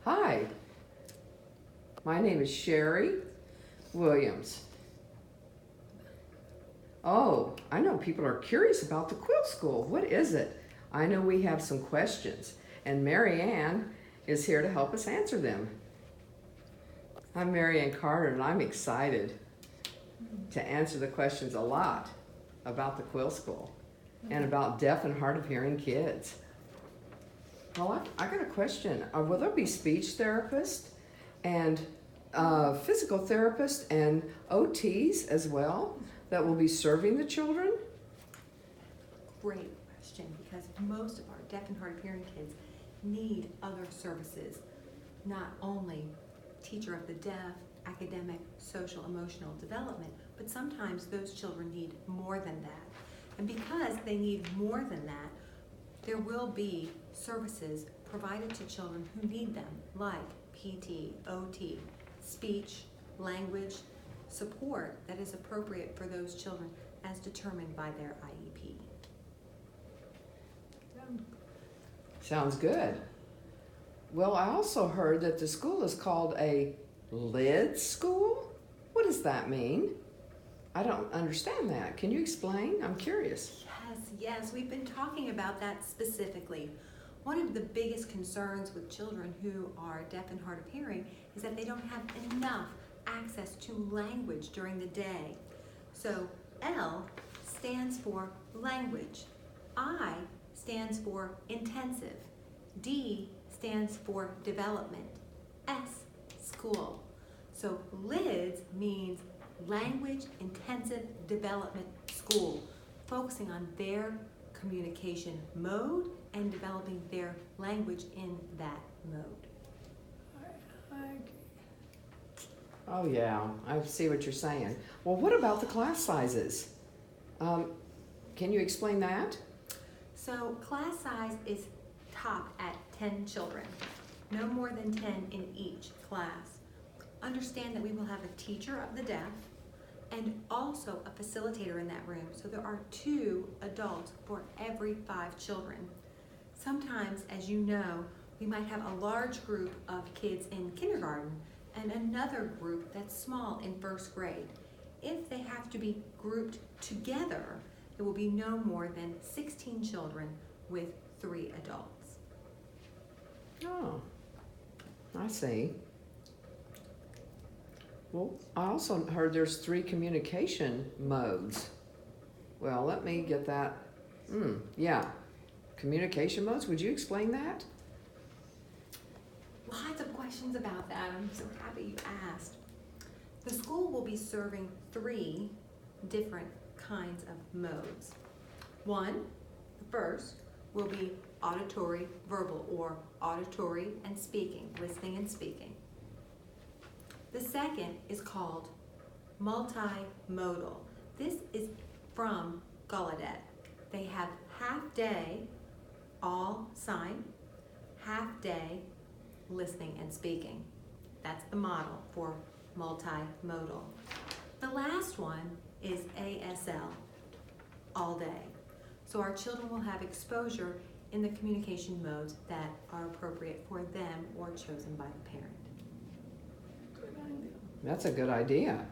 Hi, my name is Sherry Williams. Oh, I know people are curious about the Quill School. What is it? I know we have some questions, and Mary Ann is here to help us answer them. I'm Mary Ann Carter, and I'm excited to answer the questions a lot about the Quill School and about deaf and hard of hearing kids. Well, I got a question. Will there be speech therapists and physical therapists and OTs as well that will be serving the children? Great question, because most of our deaf and hard of hearing kids need other services, not only teacher of the deaf, academic, social, emotional development, but sometimes those children need more than that. And because they need more than that, there will be services provided to children who need them, like PT, OT, speech, language, support that is appropriate for those children as determined by their IEP. Sounds good. Well, I also heard that the school is called a lid school. What does that mean? I don't understand that. Can you explain? I'm curious. Yes, we've been talking about that specifically. One of the biggest concerns with children who are deaf and hard of hearing is that they don't have enough access to language during the day. So L stands for language, I stands for intensive, D stands for development, S, school. So LIDS means language intensive development school, focusing on their communication mode and developing their language in that mode. Oh yeah, I see what you're saying. Well, what about the class sizes? Can you explain that? So class size is topped at 10 children, no more than 10 in each class. Understand that we will have a teacher of the deaf and also a facilitator in that room. So there are 2 adults for every 5 children. Sometimes, as you know, we might have a large group of kids in kindergarten and another group that's small in 1st grade. If they have to be grouped together, it will be no more than 16 children with 3 adults. Oh, I see. Well, I also heard there's 3 communication modes. Well, let me get that. Yeah, communication modes. Would you explain that? Lots of questions about that. I'm so happy you asked. The school will be serving 3 different kinds of modes. One, the first, will be auditory verbal, or auditory and speaking, listening and speaking. The second is called multimodal. This is from Gallaudet. They have half day, all sign, half day, listening and speaking. That's the model for multimodal. The last one is ASL, all day. So our children will have exposure in the communication modes that are appropriate for them or chosen by the parent. That's a good idea.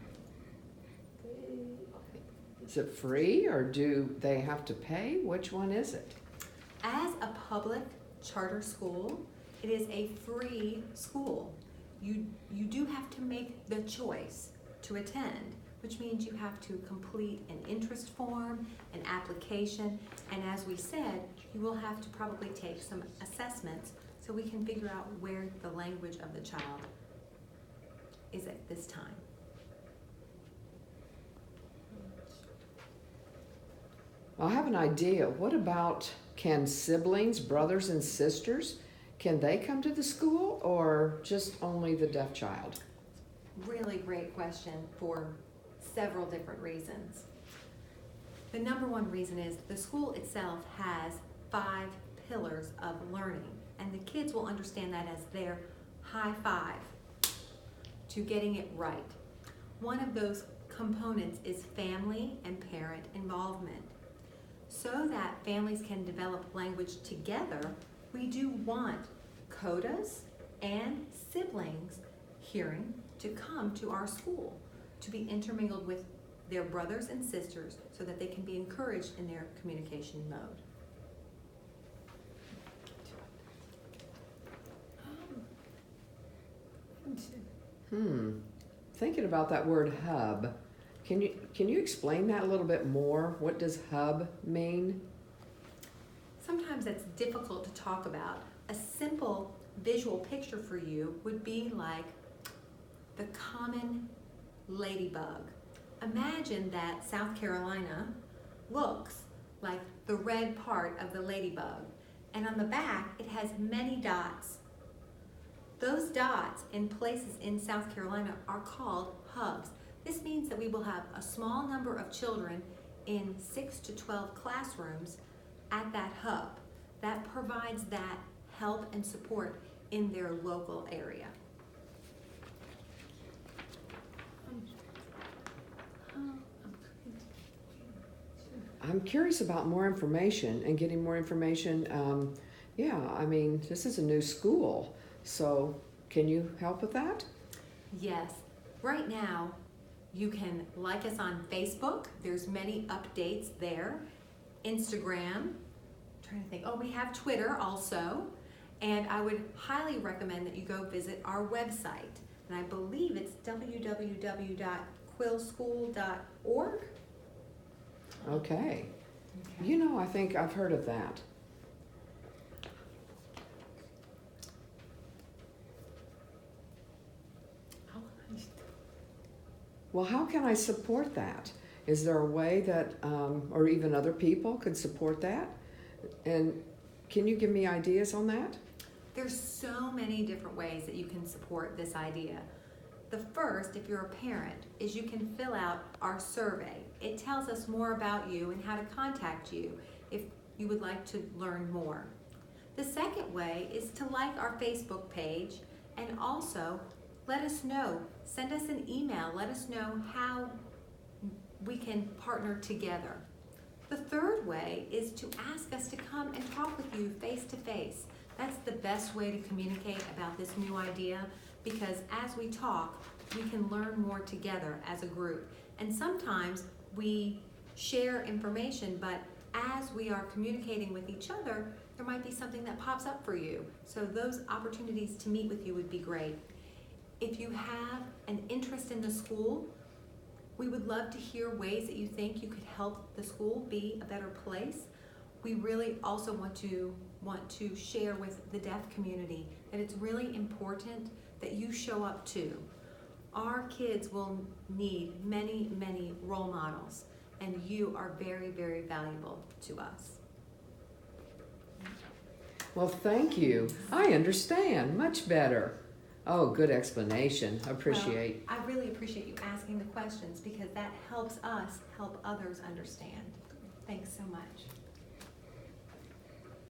Is it free or do they have to pay? Which one is it? As a public charter school, it is a free school. You do have to make the choice to attend, which means you have to complete an interest form, an application, and as we said, you will have to probably take some assessments so we can figure out where the language of the child is at this time. I have an idea. What about, can siblings, brothers and sisters, can they come to the school or just only the deaf child? Really great question for several different reasons. The number one reason is the school itself has 5 pillars of learning, and the kids will understand that as their high 5 to getting it right. One of those components is family and parent involvement. So that families can develop language together, we do want codas and siblings hearing to come to our school, to be intermingled with their brothers and sisters so that they can be encouraged in their communication mode. Thinking about that word hub, can you explain that a little bit more? What does hub mean? Sometimes that's difficult to talk about. A simple visual picture for you would be like the common ladybug. Imagine that South Carolina looks like the red part of the ladybug, and on the back it has many dots. Those dots in places in South Carolina are called hubs. This means that we will have a small number of children in 6 to 12 classrooms at that hub that provides that help and support in their local area. I'm curious about more information and getting more information. This is a new school, so can you help with that? Yes. Right now, you can like us on Facebook. There's many updates there. Instagram. Trying to think. Oh, we have Twitter also. And I would highly recommend that you go visit our website. And I believe it's www.quillschool.org. Okay. I think I've heard of that. Well, how can I support that? Is there a way that, or even other people could support that? And can you give me ideas on that? There's so many different ways that you can support this idea. The first, if you're a parent, is you can fill out our survey. It tells us more about you and how to contact you if you would like to learn more. The second way is to like our Facebook page and also let us know. Send us an email. Let us know how we can partner together. The third way is to ask us to come and talk with you face to face. That's the best way to communicate about this new idea, because as we talk, we can learn more together as a group. And sometimes we share information, but as we are communicating with each other, there might be something that pops up for you. So those opportunities to meet with you would be great. If you have an interest in the school, we would love to hear ways that you think you could help the school be a better place. We really also want to share with the deaf community that it's really important that you show up too. Our kids will need many, many role models, and you are very, very valuable to us. Well, thank you. I understand much better. Oh, good explanation. Appreciate. Well, I really appreciate you asking the questions, because that helps us help others understand. Thanks so much.